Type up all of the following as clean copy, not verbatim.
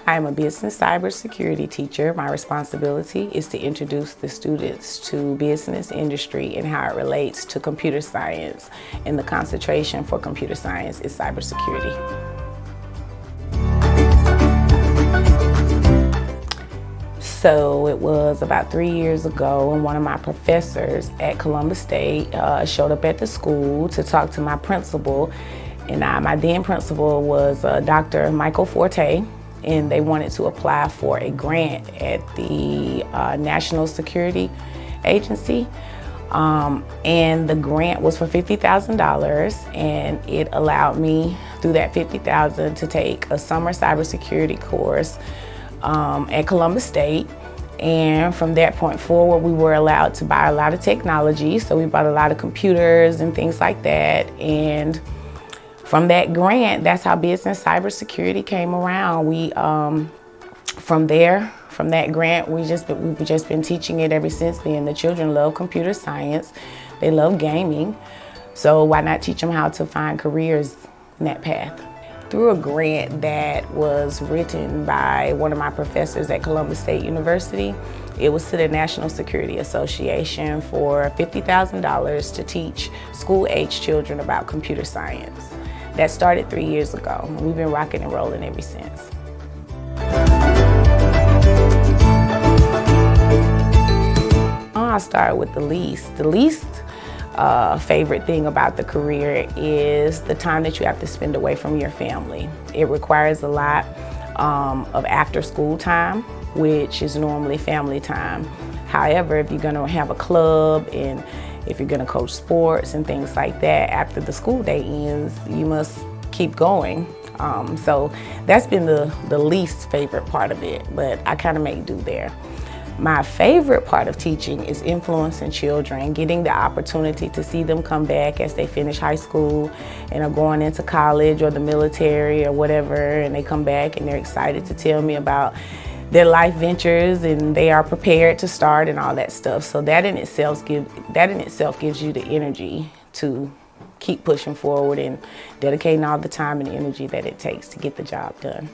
I'm a business cybersecurity teacher. My responsibility is to introduce the students to business industry and how it relates to computer science. And the concentration for computer science is cybersecurity. So it was about 3 years ago, and one of my professors at Columbus State showed up at the school to talk to my principal. And my then principal was Dr. Michael Forte, and they wanted to apply for a grant at the National Security Agency. And the grant was for $50,000, and it allowed me through that $50,000 to take a summer cybersecurity course at Columbus State. And from that point forward, we were allowed to buy a lot of technology. So we bought a lot of computers and things like that. And from that grant, that's how business cybersecurity came around. We, from that grant, we've just been teaching it ever since then. The children love computer science. They love gaming. So why not teach them how to find careers in that path? Through a grant that was written by one of my professors at Columbus State University. It was to the National Security Association for $50,000 to teach school-age children about computer science. That started 3 years ago. We've been rocking and rolling ever since. I'll start with the least. The least favorite thing about the career is the time that you have to spend away from your family. It requires a lot of after school time, which is normally family time. However, if you're gonna have a club and if you're gonna coach sports and things like that, after the school day ends, you must keep going. So that's been the least favorite part of it, but I kind of make do there. My favorite part of teaching is influencing children, getting the opportunity to see them come back as they finish high school and are going into college or the military or whatever, and they come back and they're excited to tell me about their life ventures and they are prepared to start and all that stuff. So that in itself gives you the energy to keep pushing forward and dedicating all the time and energy that it takes to get the job done.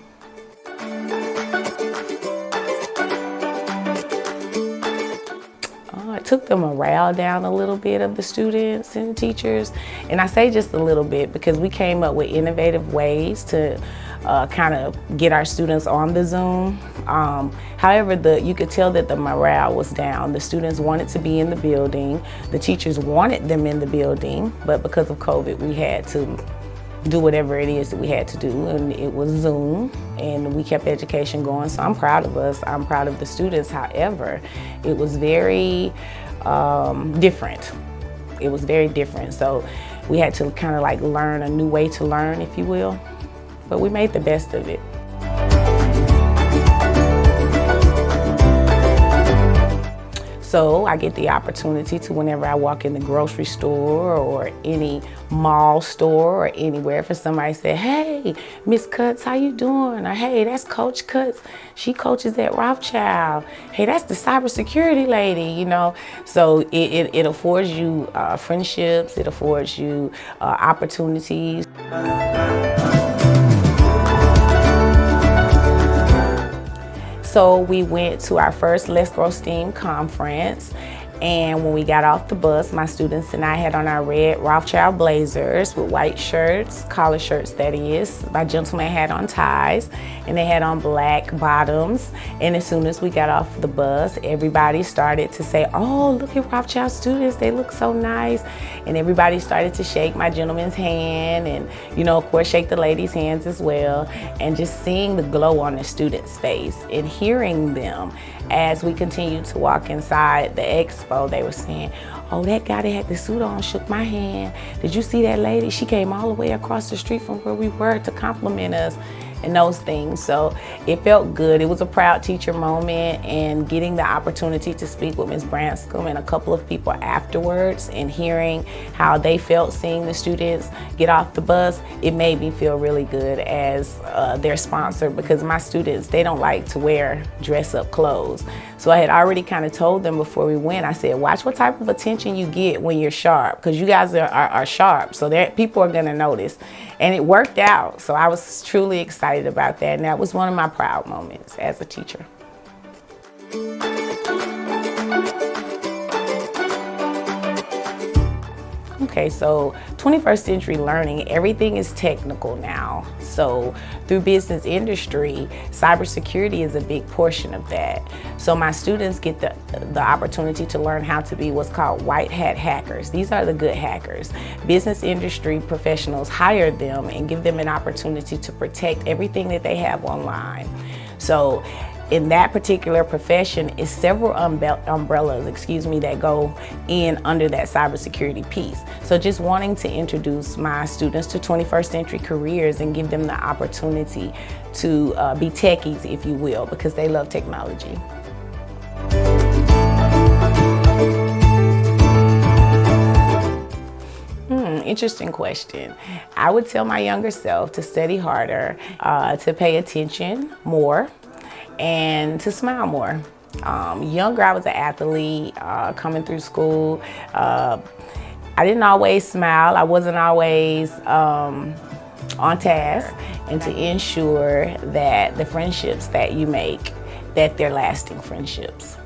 It took the morale down a little bit of the students and teachers. And I say just a little bit because we came up with innovative ways to kind of get our students on the Zoom. However, you could tell that the morale was down. The students wanted to be in the building. The teachers wanted them in the building, but because of COVID, we had to do whatever it is that we had to do, and it was Zoom, and we kept education going. So I'm proud of us. I'm proud of the students. However, it was very different. It was very different. So we had to kind of like learn a new way to learn, if you will. But we made the best of it. So I get the opportunity to, whenever I walk in the grocery store or any mall store or anywhere, for somebody to say, "Hey, Miss Cutts, how you doing?" Or, "Hey, that's Coach Cutts. She coaches at Rothschild. Hey, that's the cybersecurity lady," you know. So it affords you friendships. It affords you opportunities. So we went to our first Let's Grow STEAM conference, and when we got off the bus, my students and I had on our red Rothschild blazers with white shirts, collar shirts that is. My gentlemen had on ties, and they had on black bottoms. And as soon as we got off the bus, everybody started to say, "Oh, look at Rothschild students, they look so nice." And everybody started to shake my gentleman's hand and, you know, of course, shake the ladies' hands as well. And just seeing the glow on the students' face and hearing them as we continued to walk inside the expo, they were saying, "Oh, that guy that had the suit on shook my hand. Did you see that lady? She came all the way across the street from where we were to compliment us," and those things. So it felt good. It was a proud teacher moment, and getting the opportunity to speak with Ms. Branscombe and a couple of people afterwards and hearing how they felt seeing the students get off the bus, it made me feel really good as their sponsor, because my students, they don't like to wear dress-up clothes. So I had already kind of told them before we went, I said, watch what type of attention you get when you're sharp, because you guys are sharp, so people are gonna notice. And it worked out. So I was truly excited about that. And that was one of my proud moments as a teacher. Okay, so 21st century learning, everything is technical now. So through business industry, cybersecurity is a big portion of that. So my students get the opportunity to learn how to be what's called white hat hackers. These are the good hackers. Business industry professionals hire them and give them an opportunity to protect everything that they have online. So in that particular profession is several umbrellas, that go in under that cybersecurity piece. So just wanting to introduce my students to 21st century careers and give them the opportunity to be techies, if you will, because they love technology. Interesting question. I would tell my younger self to study harder, to pay attention more, and to smile more. Younger, I was an athlete, coming through school. I didn't always smile. I wasn't always on task, and to ensure that the friendships that you make, that they're lasting friendships.